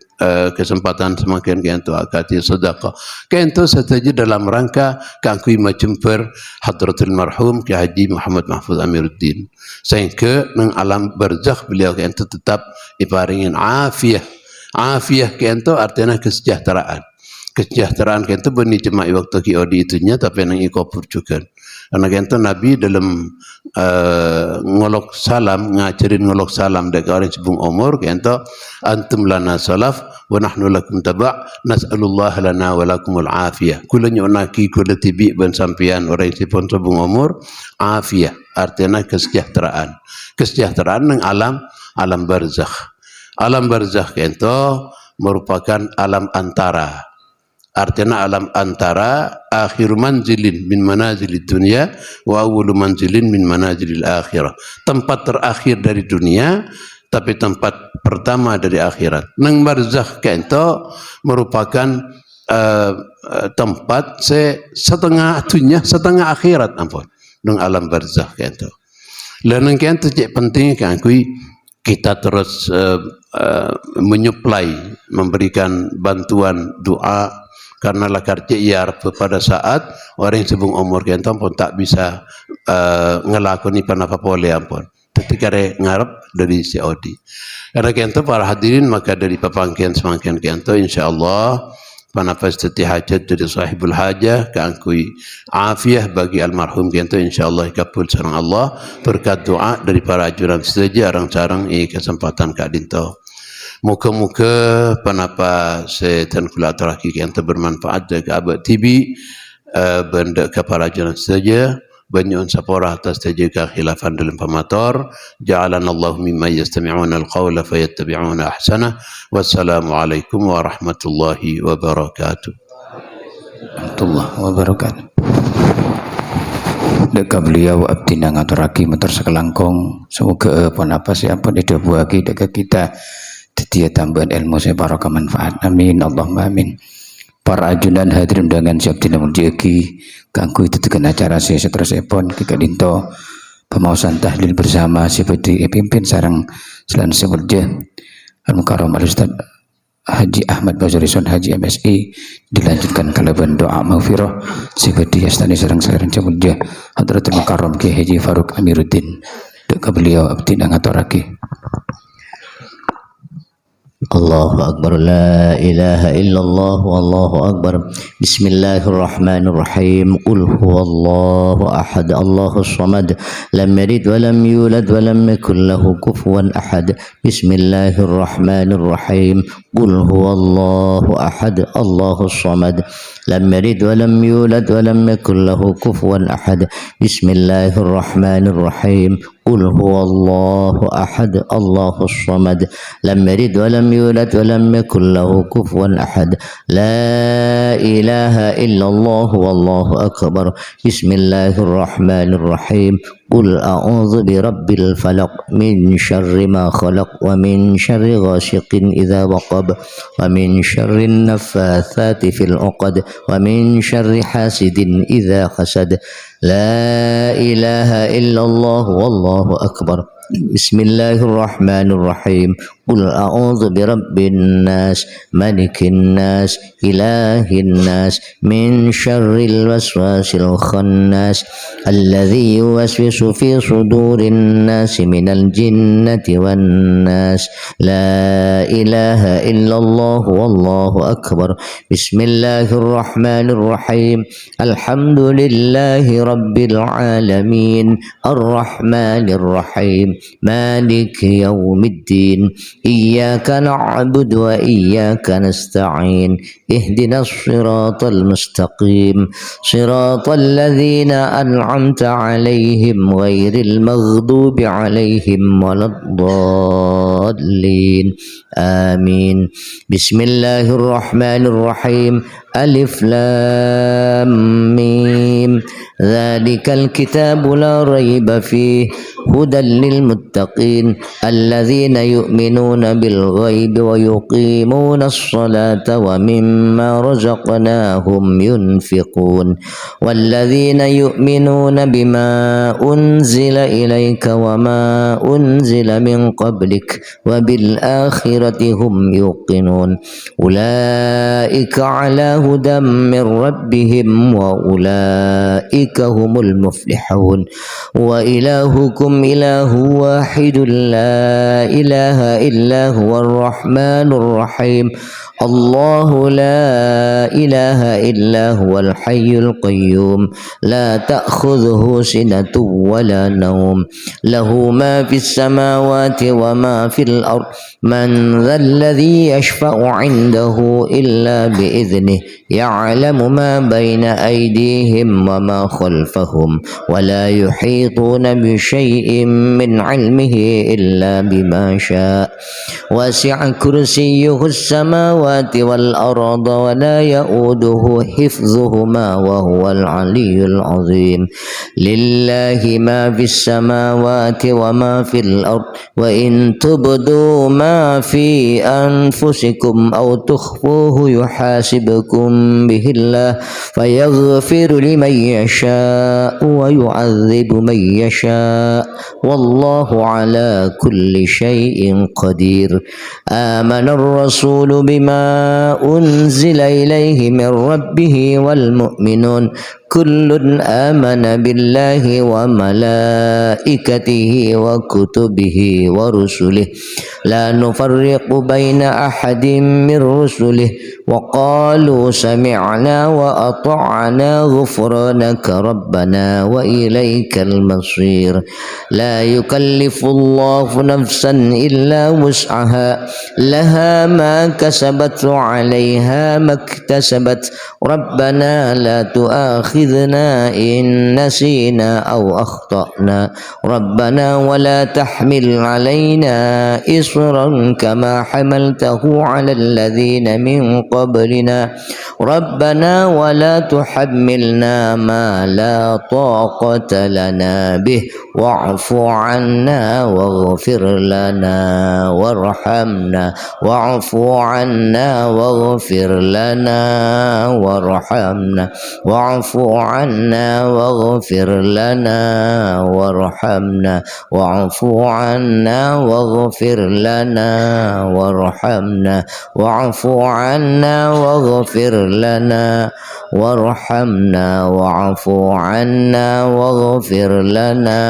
kesempatan semakin kento kati sedekah kento satu je dalam rangka kangkui majemper hadratul marhum Ki Haji Muhammad Mahfuz Amiruddin sehingga nang alam barzakh beliau kento tetap iparingin afiyah kento artinya kesejahteraan kento benih cuma waktu ki odi itunya tapi nang ikopur juga Anak ento Nabi dalam ngolok salam, ngajarin ngolok salam dek orang sebung umur, ento antum lana salaf wa nahnu lakum taba' nas'alullah lana wa lakumul afiyah. Kula nyonaki kula tibi ban sampian orang sebung umur afiyah, artinya kesejahteraan. Kesejahteraan nang alam barzakh. Alam barzakh ento merupakan alam antara. Artinya alam antara akhir manzilin min manazilid dunia wa awwalu manzilin min manazilil akhirah. Tempat terakhir dari dunia tapi tempat pertama dari akhirat. Nang barzakh kento merupakan tempat setengah dunia setengah akhirat ampun. Nang alam barzakh kento. Lan kento cek penting kan kui kita terus menyuplai, memberikan bantuan doa. Karena lakar ciyar pada saat orang sebung umur kita pun tak bisa ngelakoni panapa boleh ampun. Ketika ngarep dari COD. Karena kita para hadirin maka dari papangkian semangkian kita insyaallah panapa istiti hajat dari sahibul hajah keangkui afiah bagi almarhum kita insyaallah ikapul sarang Allah berkat doa dari para ajuran saja arang-carang kesempatan Kak Dinto. Muka-muka panapa setan kulaturaki yang bermanfaat jaga abad TV benda keparajanan saja banyak sapora atas terjaga khilafan dalam pemator ja'alana Allah mimma yastami'una al-qawla fayattabi'una ahsanah. Wassalamualaikum warahmatullahi wabarakatuh. Warahmatullahi wabarakatuh. Deka beliau abdina ngaturaki motor sekelangkong semoga panapa siapa tidak buagi deka kita dia tambahan ilmu saya barokah manfaat amin Allahumma amin. Para ajunan hadirin undangan siap dina mulyaki kanggo itu tekan acara saya seterusipun Kak Dinto pemausan tahlil bersama seperti pimpin sarang selan seberja al-mukarram al-ustaz Haji Ahmad Bazarison Haji MSI dilanjutkan kalaban doa maghfirah seperti yastani sarang-sarang seberja hadratul mukarram Ki Haji Faruk Amiruddin deka beliau abdina ngaturaki. الله أكبر لا إله إلا الله والله أكبر بسم الله الرحمن الرحيم قل هو الله أحد الله الصمد لم يلد ولم يولد ولم يكن له كفوا أحد بسم الله الرحمن الرحيم قل هو الله أحد الله الصمد لم يلد ولم يولد ولم يكن له كفوا أحد بسم الله الرحمن الرحيم قل هو الله أحد الله الصمد لم يلد ولم يولد ولم يكن له كفوا أحد لا إله إلا الله والله أكبر بسم الله الرحمن الرحيم قل أعوذ برب الفلق من شر ما خلق ومن شر غاسق إذا وقب ومن شر النفاثات في العقد ومن شر حاسد إذا حسد لا إله إلا الله والله أكبر بسم الله الرحمن الرحيم قل أعوذ برب الناس ملك الناس إله الناس من شر الوسواس الخناس الذي يوسوس في صدور الناس من الجنة والناس لا إله إلا الله والله أكبر بسم الله الرحمن الرحيم الحمد لله رب العالمين الرحمن الرحيم مالك يوم الدين إياك نعبد وإياك نستعين اهدنا الصراط المستقيم صراط الذين أنعمت عليهم غير المغضوب عليهم ولا الضالين آمين بسم الله الرحمن الرحيم ألف لام ميم ذلك الكتاب لا ريب فيه هدى للمتقين الذين يؤمنون بالغيب ويقيمون الصلاة ومما رزقناهم ينفقون والذين يؤمنون بما أنزل إليك وما أنزل من قبلك وبالآخرة هم يوقنون أولئك على هدى من ربهم وأولئك هم المفلحون وإلهكم إله واحد لا إله إلا هو الرحمن الرحيم الله لا إله إلا هو الحي القيوم لا تأخذه سنة ولا نوم له ما في السماوات وما في الأرض من ذا الذي يشفع عنده إلا بإذنه يعلم ما بين أيديهم وما خلفهم ولا يحيطون بشيء من علمه إلا بما شاء وسع كرسيه السماوات والأرض ولا يؤوده حفظهما وهو العلي العظيم لله ما في السماوات وما في الأرض وإن تبدوا ما في أنفسكم أو تخفوه يحاسبكم به الله فيغفر لمن يشاء ويعذب من يشاء والله على كل شيء قدير آمن الرسول بما أنزل إليه من ربه والمؤمنون كل آمن بالله وملائكته وكتبه ورسله لا نفرق بين أحد من رسله وقالوا سمعنا وأطعنا غفرانك ربنا وإليك المصير لا يكلف الله نفسا إلا وسعها لها ما كسبت وعليها ما اكتسبت ربنا لا تؤاخذنا إن نسينا أو أخطأنا ربنا ولا تحمل علينا إصرا كما حملته على الذين من قبلنا ربنا ولا تحملنا ما لا طاقة لنا به واعف عنا واغفر لنا وارحمنا واعف عنا واغفر لنا وارحمنا واعف عنا واغفر لنا وارحمنا واعف عنا واغفر لنا وارحمنا واعف عنا واغفر لنا وارحمنا واعف عنا واغفر لنا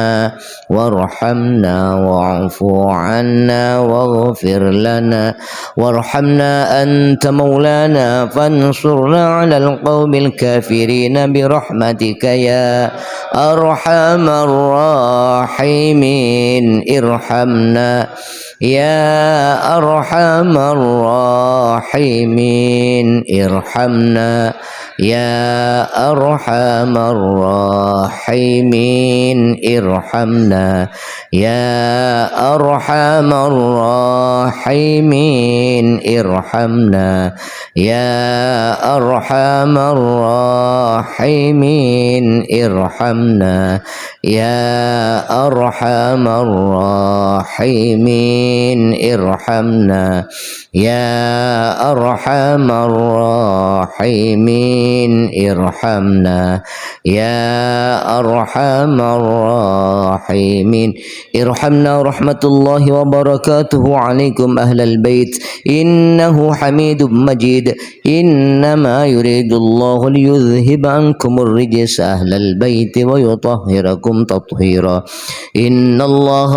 وارحمنا واعف عنا واغفر لنا وارحمنا أنت مولانا فانصرنا على القوم الكافرين برحمتك يا أرحم الراحمين ارحمنا يا أرحم الراحمين ارحمنا يا أرحم الراحمين ارحمنا يا أرحم الراحمين ارحمنا يا أرحم الراحمين ارحمنا يا أرحم الراحمين ارحمنا يا أرحم الراحمين ارحمنا يا أرحم الراحمين ارحمنا رحمة الله وبركاته عليكم أهل البيت إنه حميد مجيد إنما يريد الله ليذهب عنكم الرجس أهل البيت ويطهركم تطهيرا إن الله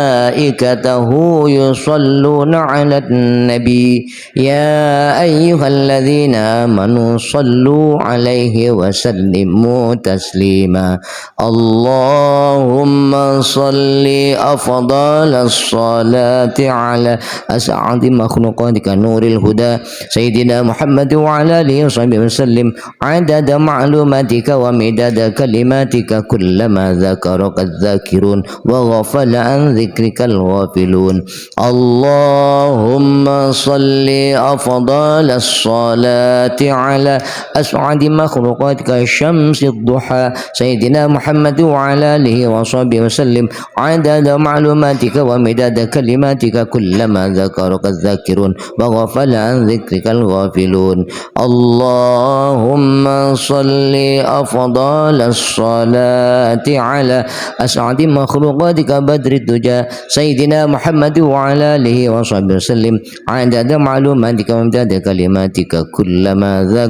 وملائكته يصلون على النبي يا أيها الذين آمنوا صلوا عليه وسلموا تسليما اللهم صل أفضل الصلاة على أسعد مخلوقاتك نور الهدى سيدنا محمد وعلى آله وصحبه وسلم عدد معلوماتك ومداد كلماتك كلما ذكرك الذاكرون وغفل عن ذكرك الغافلون اللهم صل أفضل الصلاة على أسعد مخلوقاتك شمس الضحى سيدنا محمد وعلى آله وصحبه وسلم عدد معلوماتك ومداد كلماتك كلما ذكرك الذاكرون وغفل عن ذكرك الغافلون اللهم صل أفضل الصلاة على أسعد مخلوقاتك بدر الدجى سيدنا محمد وعلى آله وصحبه وسلم عدد معلوماتك ومداد كلماتك كلما ذكرك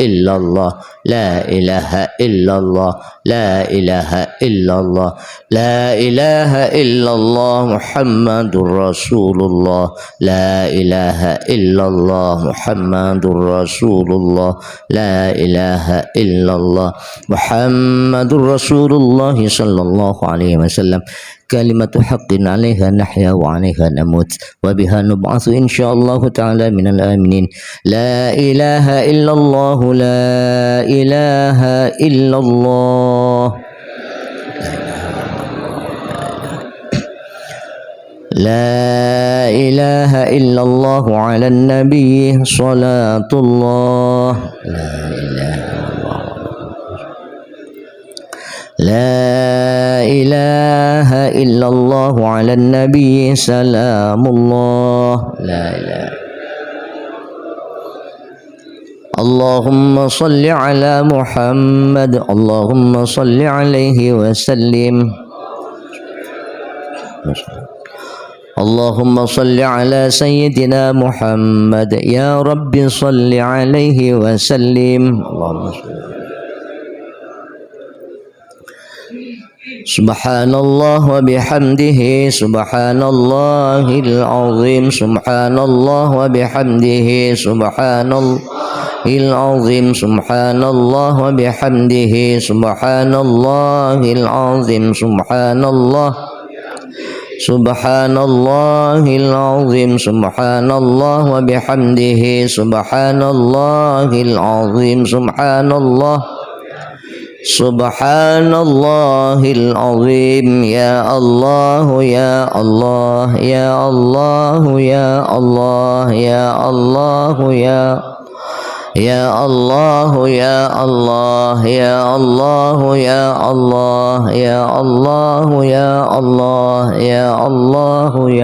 illallah, la ilaha illallah, la ilaha illallah, la ilaha illallah Muhammadur Rasulullah, la ilaha illallah Muhammadur Rasulullah, la ilaha illallah Muhammadur Rasulullah sallallahu alaihi wasallam. Kalimatu haqqin 'alaiha nahya wa 'alaiha namut wa biha nub'atsu insyaallah ta'ala minal aminin. La ilaha illallah, la ilaha illallah, la ilaha illallah 'alan nabiy salatullah, la ilaha لا إله إلا الله على النبي سلام الله، لا إله. اللهم صل على محمد، اللهم صل عليه وسلم. اللهم صل على سيدنا محمد، يا رب صل عليه وسلم. اللهم صل. Subhanallah wa bihamdihi, subhanallahil azim, subhanallah wa bihamdihi, subhanallahil azim, subhanallah wa bihamdihi, subhanallahil azim, subhanallahil azim, subhanallah wa bihamdihi, subhanallahil azim, Subhanallahil azim. Ya Allah, ya Allah, ya Allah, ya Allah, ya Allah, ya Allah, ya Allah, ya Allah, ya Allah, ya Allah, ya Allah,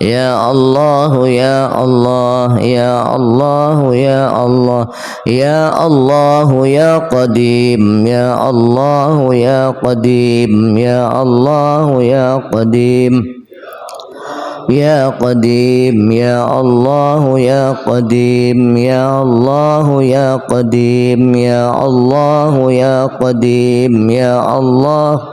ya Allah, ya Allah, ya Allah, ya Allah, ya Allah, ya Allah, ya Qadim, ya Allah, ya Qadim, ya Allah, ya Qadim, ya Qadim, ya Allah, ya Qadim, ya Allah, ya Qadim, ya Allah, ya Qadim, ya Allah,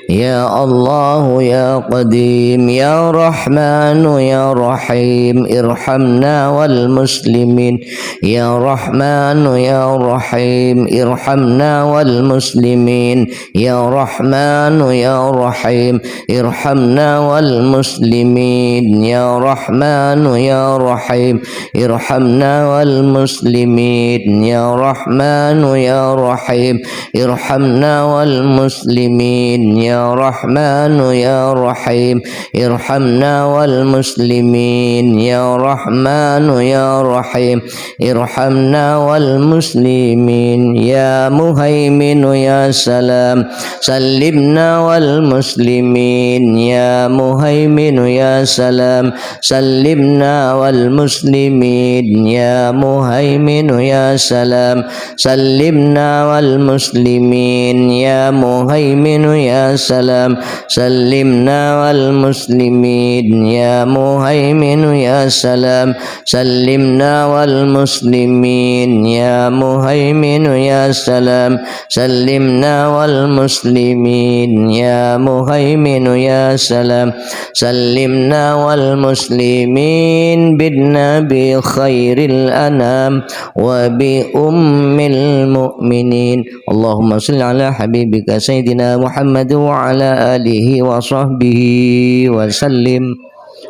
Ya Allah, Ya Qadim, Ya Rahman, Ya Rahim, irhamna wal muslimin. Ya Rahman, Ya Rahim, irhamna wal muslimin. Ya Rahman, Ya Rahim, irhamna wal muslimin. Ya Rahman, Ya Rahim, irhamna wal muslimin. Ya Rahman, Ya Rahim, irhamna wal muslimin. Ya Rahman, Ya Rahim, irhamna wal muslimin. Ya Rahman, Ya Rahim, irhamna wal muslimin. Ya Muhaimin, Ya Salam, sallimna wal muslimin. Ya Muhaimin, Ya Salam, sallimna wal muslimin. Ya Muhaimin, Ya Salam, sallimna wal muslimin. Ya Muhaimin, Ya Salam, sallimna wal muslimin. Ya Muhaimin, Ya Salam, sallimna wal muslimin. Ya Muhaimin, Ya Salam, sallimna wal muslimin. Ya Muhaimin, Ya Salam, sallimna wal muslimin. Bin-Nabi khairil anam wa bi ummil mu'minin. Allahumma salli ala habibika Sayyidina Muhammad wa ala alihi wa sahbihi wa sallim.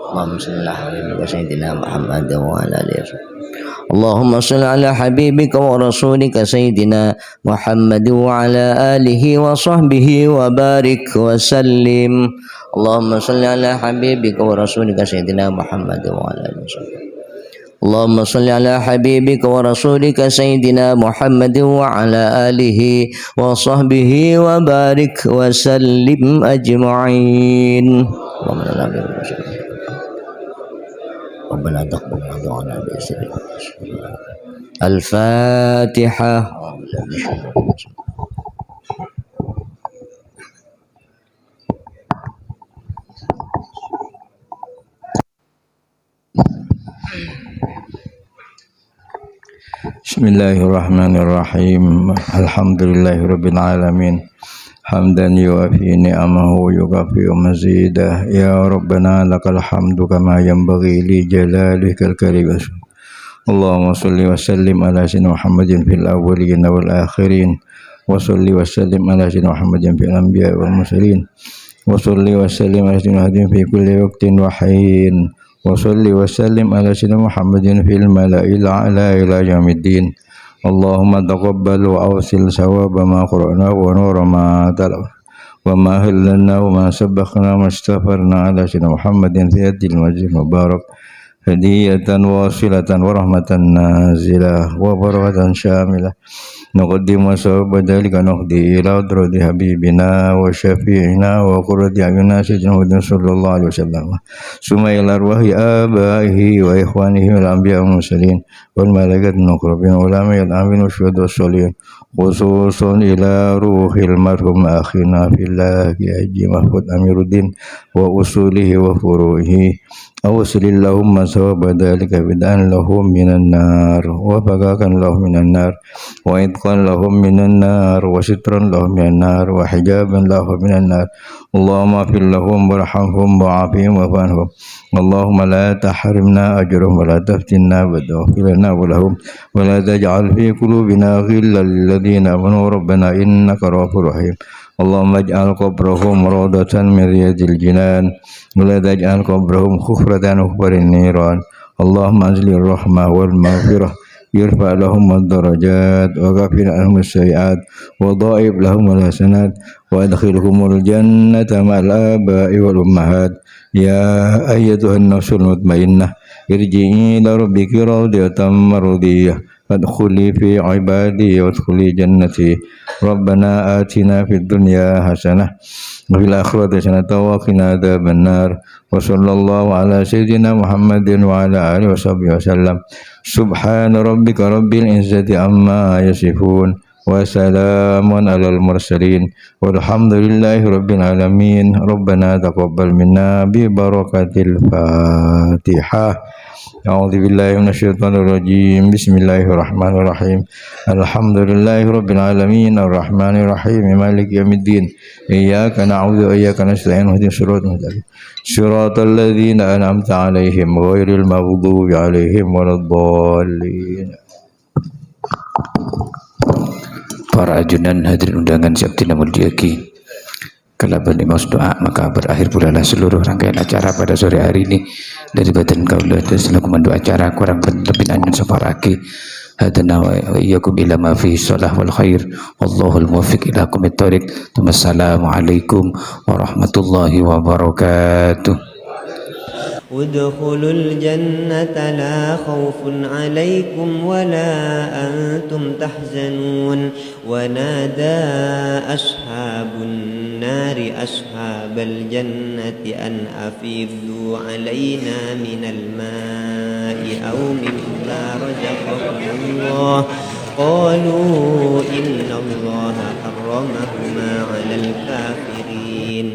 Allahumma salli ala habibika Sayyidina Muhammad wa ala alihi wa sahbihi. Allahumma salli ala habibika wa rasulika Sayyidina Muhammad wa ala alihi wa sahbihi wa barik wa sallim. Allahumma salli ala habibika wa rasulika Sayyidina Muhammad wa ala alihi wa sahbihi. Allahumma salli ala habibika wa rasulika Sayyidina Muhammad wa ala alihi wa sahbihi wa barik wa sallim ajma'in. Rabbana taqabbal du'ana bi sirri Al-Fatihah. Bismillahirrahmanirrahim. Alhamdulillahirabbil alamin. Hamdan yuafi ni'amahu yukafi mazidah. Ya Rabbana lakal hamdu kama yanbaghi li jalalikal karim. Allahumma salli wa sallim ala sayyidina Muhammadin fil awwalin wal akhirin. Wa salli wa sallim ala sayyidina Muhammadin fil anbiya wal mursalin. Wa salli wa sallim ala sayyidina Muhammadin fi kulli waqtin wa hin. Wa salli wa sallim ala sayyidina Muhammadin fil mala'il a'la ila yaumiddin. Allahumma taqabbal wa awsil sawaba ma qara'na wa nura ma talab wa ma hallalna wa ma sabbaqna wa astaghfarna ala sayyidina Muhammadin fi hadil majid mubarak hadiyatan wasilatan wa rahmatan nazilah wa barakatan syamilah nuqaddimu sawaba dhalika nuhdi ila hadrati habibina wa syafi'ina wa qurrati a'yunina sayyidina Muhammad sallallahu alaihi wasallam summa ila arwahi abaihi wa ikhwanihi wal anbiya wal mursalin wal malaikat muqarrabin ulama al amin wa syuhada was-sholihin khususun ila ruhil marhum akhina fillah Haji Mahfud Amiruddin wa usulihi wa furu'ihi awsilil lahumma sawaba dhalika bid'an lahum minan nar wa bagakan lahum minan nar wa idqan lahum minan nar wa sitran lahum minan nar wa hijaban lahum minan nar Allahumma fil lahum warhamhum wa'afihim wa'fanhum Allahumma la tahrimna ajrahum wa la taftinna badawfilana wa lahum wa la taj'al fi qulubina ghillan lil ladzina amanu rabbana innaka ra'ufur rahim Allahumma ij'al qabrahum rawdatan min riyadil jinan wa la taj'al qabrahum khufratan ukhbarin niran Allahumma anzilir rahmah wal maghfirah يرفع لهم الدرجات وغفر عنهم السيئات وضاعف لهم الحسنات وادخلهم الجنة مع الآباء والأمهات يا أيتها النفس المطمئنة ارجعي إلى ربك راضية مرضية فادخلي في عبادي وادخلي جنتي ربنا آتنا في الدنيا حسنة وفي الآخرة حسنة وقنا عذاب النار وصلى الله على سيدنا محمد وعلى آله وصحبه وسلم سبحان ربك رب العزة عما يصفون وسلام على المرسلين والحمد لله رب العالمين ربنا تقبل منا ببركة الفاتحة أعوذ بالله من الشيطان الرجيم بسم الله الرحمن الرحيم الحمد لله رب العالمين الرحمن الرحيم مالك يوم الدين إياك نعبد وإياك نستعين اهدنا الصراط المستقيم صراط الذين أنعمت عليهم غير المغضوب عليهم ولا الضالين. Para ajunan hadirin undangan Syaktina Mulyaki, kala bernimas doa maka berakhir pula seluruh rangkaian acara pada sore hari ini dari Badan Kaula dan selaku pemandu acara kurang lebih anjun safaraki hadana wa iyyakum ila ma fihi shalah wal khair wallahul muwaffiq ila aqwamit thoriq. Wassalamualaikum warahmatullahi wabarakatuh. ادخلوا الجنة لا خوف عليكم ولا أنتم تحزنون ونادى أصحاب النار أصحاب الجنة أن أفيضوا علينا من الماء أو مما رزقكم الله قالوا إن الله حرمهما على الكافرين